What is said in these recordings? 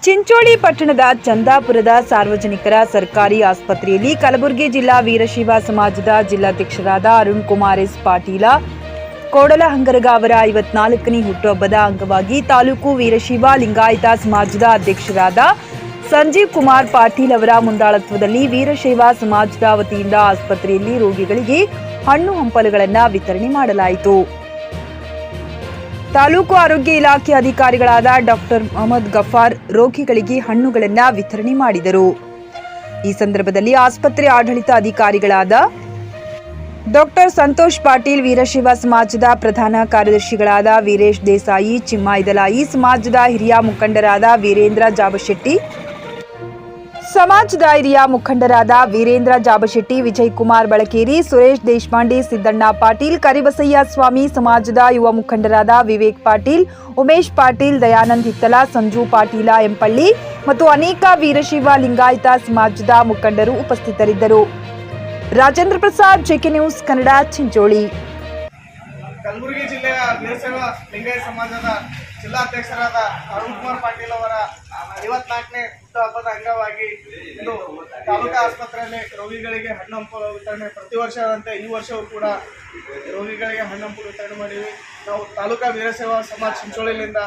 ಚಿಂಚೋಳಿ ಪಟ್ಟಣದ ಚಂದಾಪುರದ ಸಾರ್ವಜನಿಕರ ಸರ್ಕಾರಿ ಆಸ್ಪತ್ರೆಯಲ್ಲಿ ಕಲಬುರಗಿ ಜಿಲ್ಲಾ ವೀರಶೈವ ಸಮಾಜದ ಜಿಲ್ಲಾಧ್ಯಕ್ಷರಾದ ಅರುಣ್ ಕುಮಾರ್ ಎಸ್ ಪಾಟೀಲ ಕೋಡಲಹಂಗರಗ ಅವರ 54ನೇ ಹುಟ್ಟುಹಬ್ಬದ ಅಂಗವಾಗಿ ತಾಲೂಕು ವೀರಶೈವ ಲಿಂಗಾಯತ ಸಮಾಜದ ಅಧ್ಯಕ್ಷರಾದ ಸಂಜೀವ್ ಕುಮಾರ್ ಪಾಟೀಲ್ ಅವರ ಮುಂದಾಳತ್ವದಲ್ಲಿ ವೀರಶೈವ ಸಮಾಜದ ವತಿಯಿಂದ ಆಸ್ಪತ್ರೆಯಲ್ಲಿ ರೋಗಿಗಳಿಗೆ ಹಣ್ಣು ಹಂಪಲುಗಳನ್ನು ವಿತರಣೆ ಮಾಡಲಾಯಿತು. ತಾಲೂಕು ಆರೋಗ್ಯ ಇಲಾಖೆ ಅಧಿಕಾರಿಗಳಾದ ಡಾಕ್ಟರ್ ಮೊಹಮ್ಮದ್ ಗಫಾರ್ ರೋಗಿಗಳಿಗೆ ಹಣ್ಣುಗಳನ್ನು ವಿತರಣೆ ಮಾಡಿದರು. ಈ ಸಂದರ್ಭದಲ್ಲಿ ಆಸ್ಪತ್ರೆ ಆಡಳಿತ ಅಧಿಕಾರಿಗಳಾದ ಡಾಕ್ಟರ್ ಸಂತೋಷ್ ಪಾಟೀಲ್, ವೀರಶೈವ ಸಮಾಜದ ಪ್ರಧಾನ ಕಾರ್ಯದರ್ಶಿಗಳಾದ ವೀರೇಶ್ ದೇಸಾಯಿ, ಚಿಮ್ಮಾಯಿದಲಾಯಿ, ಸಮಾಜದ ಹಿರಿಯ ಮುಖಂಡರಾದ ವೀರೇಂದ್ರ ಜಾಬಶೆಟ್ಟಿ, ವಿಜಯಕುಮಾರ್ ಬಳಕೇರಿ, ಸುರೇಶ್ ದೇಶಪಾಂಡೆ, ಸಿದ್ದಣ್ಣ ಪಾಟೀಲ್, ಕರಿಬಸಯ್ಯ ಸ್ವಾಮಿ, ಸಮಾಜದ ಯುವ ಮುಖಂಡರಾದ ವಿವೇಕ್ ಪಾಟೀಲ್, ಉಮೇಶ್ ಪಾಟೀಲ್, ದಯಾನಂದ್ ಹಿತ್ತಲ, ಸಂಜು ಪಾಟೀಲ ಎಂಪಳ್ಳಿ ಮತ್ತು ಅನೇಕ ವೀರಶೈವ ಲಿಂಗಾಯತ ಸಮಾಜದ ಮುಖಂಡರು ಉಪಸ್ಥಿತರಿದ್ದರು. Rajendra Prasad, JK News Kannada, Chincholi. ಕಲಬುರಗಿ ಜಿಲ್ಲೆಯ ವೀರಶೈವ ಲಿಂಗಾಯತ ಸಮಾಜದ ಜಿಲ್ಲಾಧ್ಯಕ್ಷರಾದ ಅರುಣ್ ಕುಮಾರ್ ಪಾಟೀಲ್ ಅವರ 54ನೇ ಹುಟ್ಟುಹಬ್ಬದ ಅಂಗವಾಗಿ ಇಂದು ತಾಲೂಕಾ ಆಸ್ಪತ್ರೆಯಲ್ಲಿ ರೋಗಿಗಳಿಗೆ ಹಣ್ಣು ಹಂಪಲು ವಿತರಣೆ ಪ್ರತಿ ವರ್ಷದಂತೆ ಈ ವರ್ಷವೂ ಕೂಡ ರೋಗಿಗಳಿಗೆ ಹಣ್ಣು ಹಂಪಲು ವಿತರಣೆ ಮಾಡಿವಿ. ನಾವು ತಾಲೂಕಾ ವೀರಶೈವ ಸಮಾಜ ಚಿಂಚೋಳಿಯಿಂದ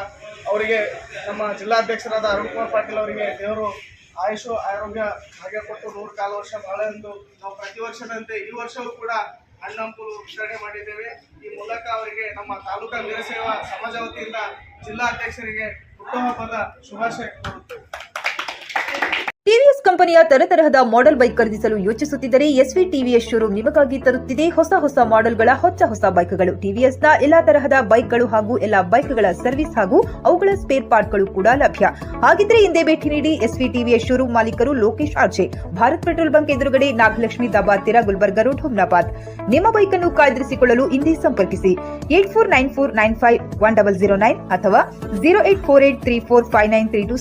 ಅವರಿಗೆ ನಮ್ಮ ಜಿಲ್ಲಾಧ್ಯಕ್ಷರಾದ ಅರುಣ್ ಕುಮಾರ್ ಪಾಟೀಲ್ ಅವರಿಗೆ ದೇವರು ಆಯುಷು ಆರೋಗ್ಯ ಹಾಗೆ ಕೊಟ್ಟು 100 ಕಾಲ ವರ್ಷ ಬಾಳ ಎಂದು ನಾವು ಪ್ರತಿ ವರ್ಷದಂತೆ ಈ ವರ್ಷವೂ ಕೂಡ ಹಣ್ಣು ಹಂಪಲು ವಿತರಣೆ ಮಾಡಿದ್ದೇವೆ. ಈ ಮೂಲಕ ಅವರಿಗೆ ನಮ್ಮ ತಾಲೂಕಾ ವೀರಶೈವ ಸಮಾಜ ವತಿಯಿಂದ ಜಿಲ್ಲಾಧ್ಯಕ್ಷರಿಗೆ ಹುಟ್ಟುಹಬ್ಬದ ಶುಭಾಶಯ ಕೋರುತ್ತೇವೆ. ಟಿವಿಎಸ್ ಕಂಪನಿಯ ತರತರಹದ ಮಾಡೆಲ್ ಬೈಕ್ ಖರೀದಿಸಲು ಯೋಚಿಸುತ್ತಿದ್ದರೆ ಎಸ್ವಿ ಟಿವಿಎಸ್ ಶೋರೂಮ್ ನಿಮಗಾಗಿ ತರುತ್ತಿದೆ ಹೊಸ ಮಾಡೆಲ್ಗಳ ಹೊಸ ಬೈಕ್ಗಳು. ಟಿವಿಎಸ್ನ ಎಲ್ಲಾ ತರಹದ ಬೈಕ್ಗಳು ಹಾಗೂ ಎಲ್ಲಾ ಬೈಕ್ಗಳ ಸರ್ವಿಸ್ ಹಾಗೂ ಅವುಗಳ ಸ್ಪೇರ್ ಪಾರ್ಟ್ಗಳು ಕೂಡ ಲಭ್ಯ. ಹಾಗಿದ್ರೆ ಹಿಂದೆ ಭೇಟಿ ನೀಡಿ. ಎಸ್ವಿ ಟಿವಿಎಸ್ ಶೋರೂಮ್ ಮಾಲೀಕರು Lokesh RJ, Bharat petrol bunk ಎದುರುಗಡೆ, ನಾಗಲಕ್ಷ್ಮಿ ದಾಬಾ ಹತ್ತಿರ, ಗುಲ್ಬರ್ಗಾ ರೋಡ್, ಹುಮ್ನಾಬಾದ್. ನಿಮ್ಮ ಬೈಕ್ ಅನ್ನು ಕಾಯ್ದಿರಿಸಿಕೊಳ್ಳಲು ಹಿಂದೆ ಸಂಪರ್ಕಿಸಿ 8494951009 ಅಥವಾ 0848345932.